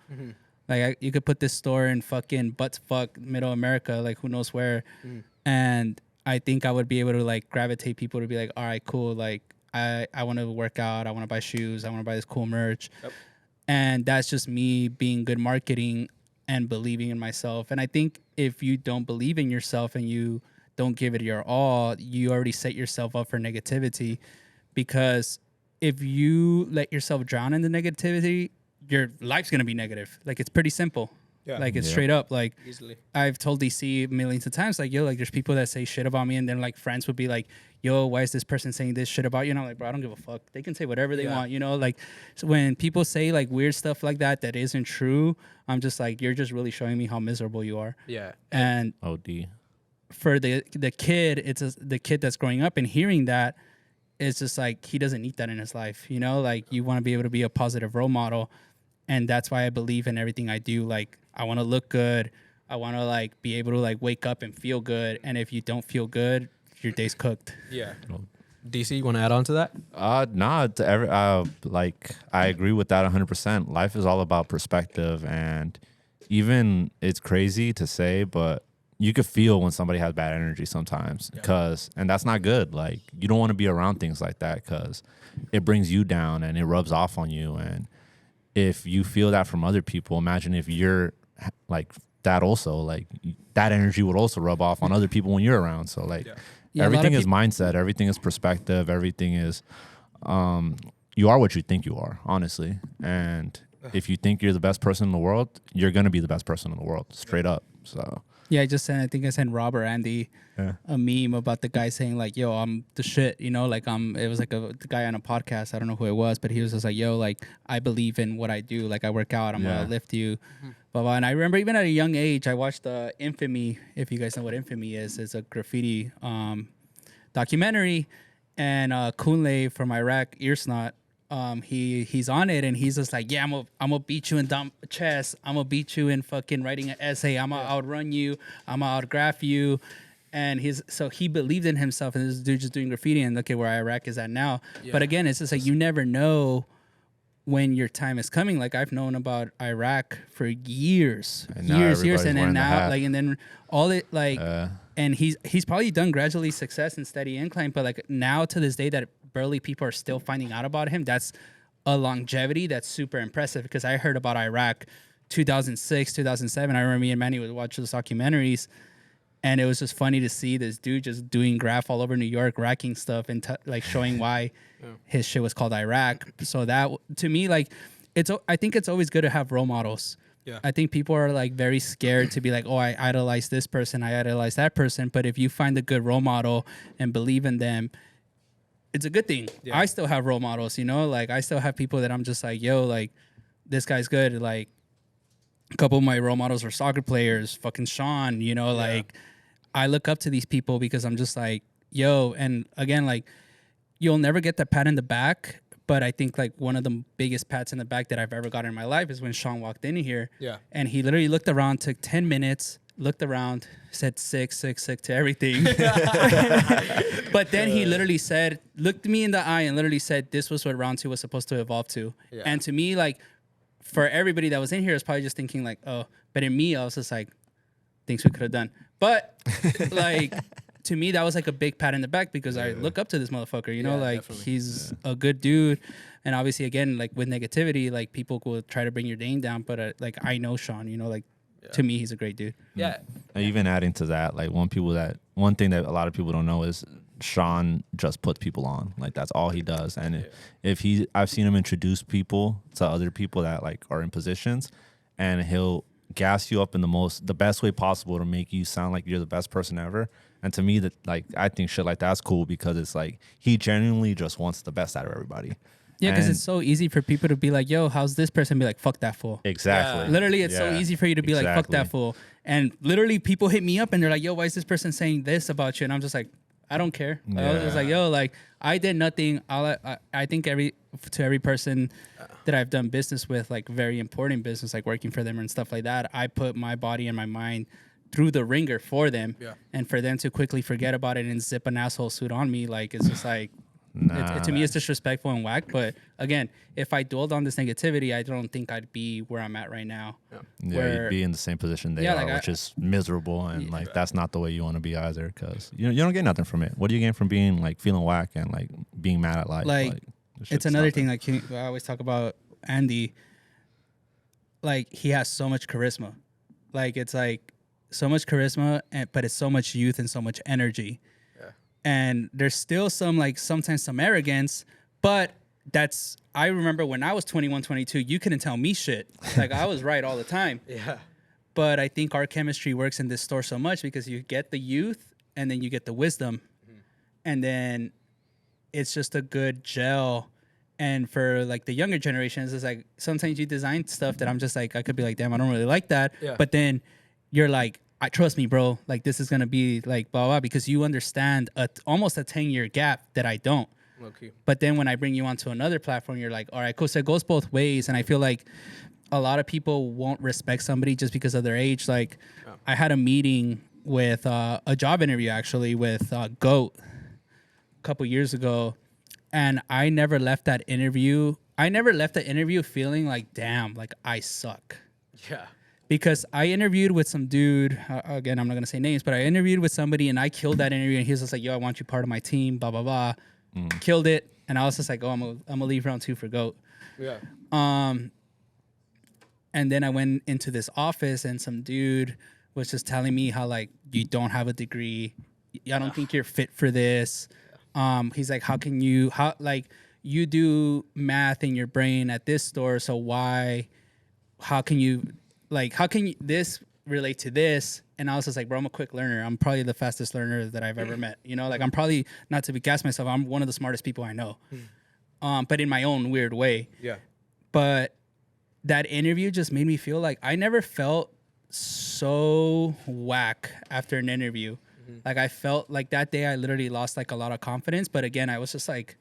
Like you could put this store in fucking buttfuck middle America, like who knows where, and I think I would be able to like gravitate people to be like, all right, cool. Like I want to work out, I want to buy shoes, I want to buy this cool merch, and that's just me being good marketing and believing in myself. And I think if you don't believe in yourself and you don't give it your all, you already set yourself up for negativity, because if you let yourself drown in the negativity, your life's gonna be negative. Like it's pretty simple. Yeah. Like it's Yeah. straight up. Like Easily. I've told DC millions of times, like, yo, like there's people that say shit about me, and then like friends would be like, yo, why is this person saying this shit about you? And I'm like, bro, I don't give a fuck. They can say whatever they Yeah. want, you know? Like so when people say like weird stuff like that that isn't true, I'm just like, you're just really showing me how miserable you are. Yeah. And OD. for the kid, the kid that's growing up and hearing that, it's just like he doesn't need that in his life, you know? Like you want to be able to be a positive role model, and that's why I believe in everything I do. Like I want to look good, I want to like be able to like wake up and feel good, and if you don't feel good, your day's cooked. Yeah. DC, you want to add on to that? Nah, like I agree with that 100%. Life is all about perspective, and even it's crazy to say, but you could feel when somebody has bad energy sometimes, and that's not good. Like you don't want to be around things like that because it brings you down and it rubs off on you. And if you feel that from other people, imagine if you're like that also, like that energy would also rub off on other people when you're around. So like Yeah, a lot everything of is mindset, everything is perspective, everything is you are what you think you are, honestly. And if you think you're the best person in the world, you're going to be the best person in the world, straight up. So Yeah, I think I sent Rob or Andy a meme about the guy saying like, "Yo, I'm the shit," you know, like it was like the guy on a podcast. I don't know who it was, but he was just like, "Yo, like I believe in what I do. Like I work out. I'm gonna lift you." Blah, blah. And I remember even at a young age, I watched Infamy. If you guys know what Infamy is, it's a graffiti documentary, and Kunle from Iraq, Earsnot. He's on it and he's just like, yeah, I'm gonna beat you in chess. I'm gonna beat you in fucking writing an essay. I'm gonna outrun you. I'm gonna outgraph you. And so he believed in himself, and this dude just doing graffiti, and look at where Iraq is at now. Yeah. But again, it's just like you never know when your time is coming. Like I've known about Iraq for years, and then now like, and then all it like, and he's probably done gradually success and steady incline, but like now to this day that barely people are still finding out about him. That's a longevity that's super impressive, because I heard about Iraq 2006, 2007. I remember me and Manny would watch those documentaries, and it was just funny to see this dude just doing graph all over New York, racking stuff and like showing why his shit was called Iraq. So that to me, like, I think it's always good to have role models. Yeah. I think people are like very scared to be like, oh, I idolize this person, I idolize that person. But if you find a good role model and believe in them, it's a good thing. Yeah. I still have role models, you know, like I still have people that I'm just like, yo, like this guy's good. Like a couple of my role models are soccer players, fucking Sean, you know, like I look up to these people because I'm just like, yo, and again, like you'll never get that pat in the back. But I think like one of the biggest pats in the back that I've ever gotten in my life is when Sean walked in here. Yeah. And he literally looked around, took 10 minutes, looked around, said sick to everything. But then he literally looked me in the eye and literally said, this was what round 2 was supposed to evolve to. Yeah. And to me, like, for everybody that was in here, is probably just thinking like, oh, but in me, I was just like, things we could have done. But like, to me, that was like a big pat in the back, because I look up to this motherfucker, you know, like definitely. He's a good dude. And obviously, again, like with negativity, like people will try to bring your name down. But like, I know Sean, you know, like, to me, he's a great dude. Yeah. And even adding to that, like one thing that a lot of people don't know is Sean just puts people on. Like that's all he does. And I've seen him introduce people to other people that like are in positions, and he'll gas you up in the best way possible to make you sound like you're the best person ever. And to me, that like I think shit like that's cool, because it's like he genuinely just wants the best out of everybody. Yeah, because it's so easy for people to be like, yo, how's this person? Be like, fuck that fool. Exactly. Yeah. Literally, it's so easy for you to be like, fuck that fool. And literally, people hit me up and they're like, yo, why is this person saying this about you? And I'm just like, I don't care. Yeah. I was just like, yo, like, I did nothing. I think every person that I've done business with, like very important business, like working for them and stuff like that, I put my body and my mind through the ringer for them. Yeah. And for them to quickly forget about it and zip an asshole suit on me, like, it's just like, to me, it's disrespectful and whack. But again, if I dwelled on this negativity, I don't think I'd be where I'm at right now. Yeah, you'd be in the same position they are, like which is miserable. And like that's not the way you want to be either, because you don't get nothing from it. What do you gain from being like feeling whack and like being mad at life? Like it's another thing. Like I always talk about Andy. Like he has so much charisma. Like it's like so much charisma, but it's so much youth and so much energy. And there's still some, like, sometimes some arrogance, but I remember when I was 21, 22, you couldn't tell me shit. Like, I was right all the time. Yeah. But I think our chemistry works in this store so much because you get the youth and then you get the wisdom. Mm-hmm. And then it's just a good gel. And for, like, the younger generations, it's like sometimes you design stuff that I'm just like, I could be like, damn, I don't really like that. Yeah. But then you're like, I trust me, bro. Like, this is going to be like blah, blah, because you understand almost a 10-year gap that I don't. Okay. But then when I bring you onto another platform, you're like, all right, cool. So it goes both ways. And I feel like a lot of people won't respect somebody just because of their age. Like, I had a meeting with a job interview, actually, with GOAT a couple years ago. And I never left that interview. Feeling like, damn, like I suck. Yeah. Because I interviewed with some dude, again, I'm not going to say names, but I interviewed with somebody and I killed that interview. And he was just like, yo, I want you part of my team, blah, blah, blah. Killed it. And I was just like, oh, I'm going to leave round 2 for GOAT. Yeah. And then I went into this office and some dude was just telling me how, like, you don't have a degree. I don't think you're fit for this. He's like, you do math in your brain at this store. So how can you, this relate to this. And I was just like, bro, I'm a quick learner. I'm probably the fastest learner that I've ever met. You know, like I'm probably, not to gas myself, I'm one of the smartest people I know. But in my own weird way. Yeah. But that interview just made me feel like I never felt so whack after an interview. Like I felt like that day I literally lost like a lot of confidence. But again, I was like,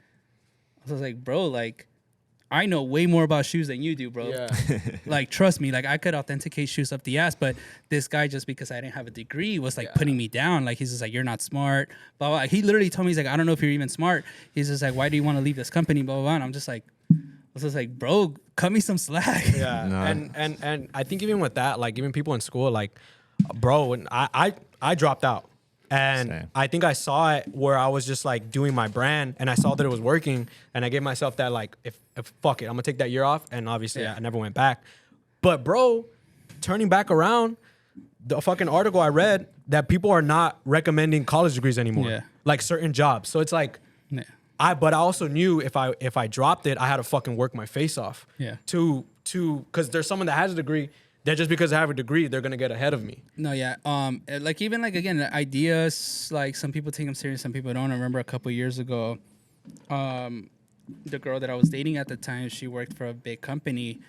bro, like I know way more about shoes than you do, bro. Yeah. Like, trust me, like I could authenticate shoes up the ass, but this guy, just because I didn't have a degree, was like putting me down. Like, he's just like, you're not smart, blah, blah. He literally told me, he's like, I don't know if you're even smart. He's just like, why do you want to leave this company, blah, blah, blah. And I'm just like, bro, cut me some slack. Yeah. Nah. And I think even with that, like even people in school, like, bro, when I dropped out. And Same. I think I saw it where I was just like doing my brand and I saw that it was working and I gave myself that like, if fuck it, I'm gonna take that year off. And obviously I never went back. But bro, turning back around, the fucking article I read that people are not recommending college degrees anymore. Yeah. Like certain jobs. So it's like, Yeah. but I also knew if I dropped it, I had to fucking work my face off. Yeah. Because there's someone that has a degree that just because I have a degree, they're gonna get ahead of me. No, yeah. Like even like again, the ideas, like some people take them serious, some people don't. I remember a couple years ago, the girl that I was dating at the time, she worked for a big company,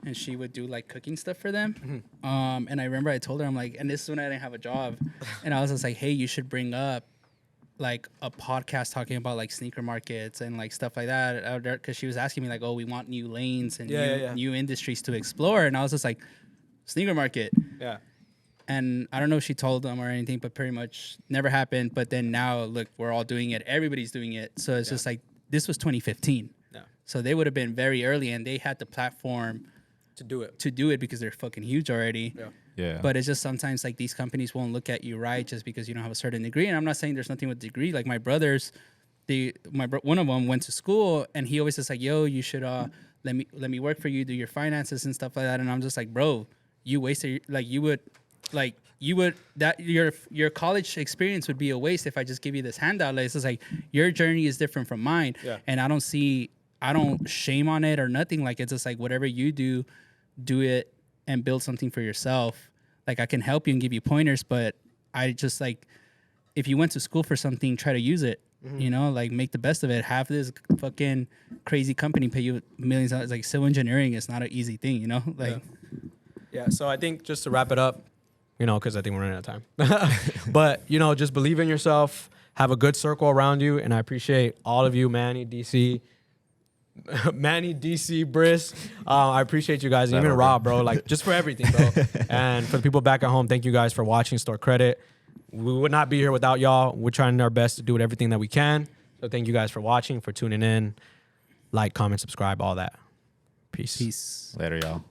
and she would do like cooking stuff for them. And I remember I told her, I'm like, and this is when I didn't have a job, and I was just like, hey, you should bring up like a podcast talking about like sneaker markets and like stuff like that, because she was asking me like, oh, we want new lanes and new industries to explore, and I was just like, sneaker market. Yeah. And I don't know if she told them or anything, but pretty much never happened. But then now, look, we're all doing it. Everybody's doing it. So it's just like, this was 2015. Yeah. So they would have been very early, and they had the platform To do it. because they're fucking huge already. Yeah. Yeah. But it's just sometimes like these companies won't look at you right just because you don't have a certain degree. And I'm not saying there's nothing with degree. Like my brothers, one of them went to school, and he always says like, yo, you should let me work for you, do your finances and stuff like that. And I'm just like, bro, you wasted, you would that your college experience would be a waste if I just give you this handout. Like, it's just like your journey is different from mine. Yeah. And I don't shame on it or nothing. Like, it's just like whatever you do it and build something for yourself. Like, I can help you and give you pointers, but I just like, if you went to school for something, try to use it. You know, like make the best of it. Have this fucking crazy company pay you millions of dollars. Like, civil engineering is not an easy thing, you know? Like, Yeah, so I think just to wrap it up, because I think we're running out of time. But, just believe in yourself, have a good circle around you, and I appreciate all of you, Manny, DC, Briss. I appreciate you guys, even Rob, bro, like just for everything, bro. And for the people back at home, thank you guys for watching Store Credit. We would not be here without y'all. We're trying our best to do everything that we can. So thank you guys for watching, for tuning in. Like, comment, subscribe, all that. Peace. peace. Later, y'all.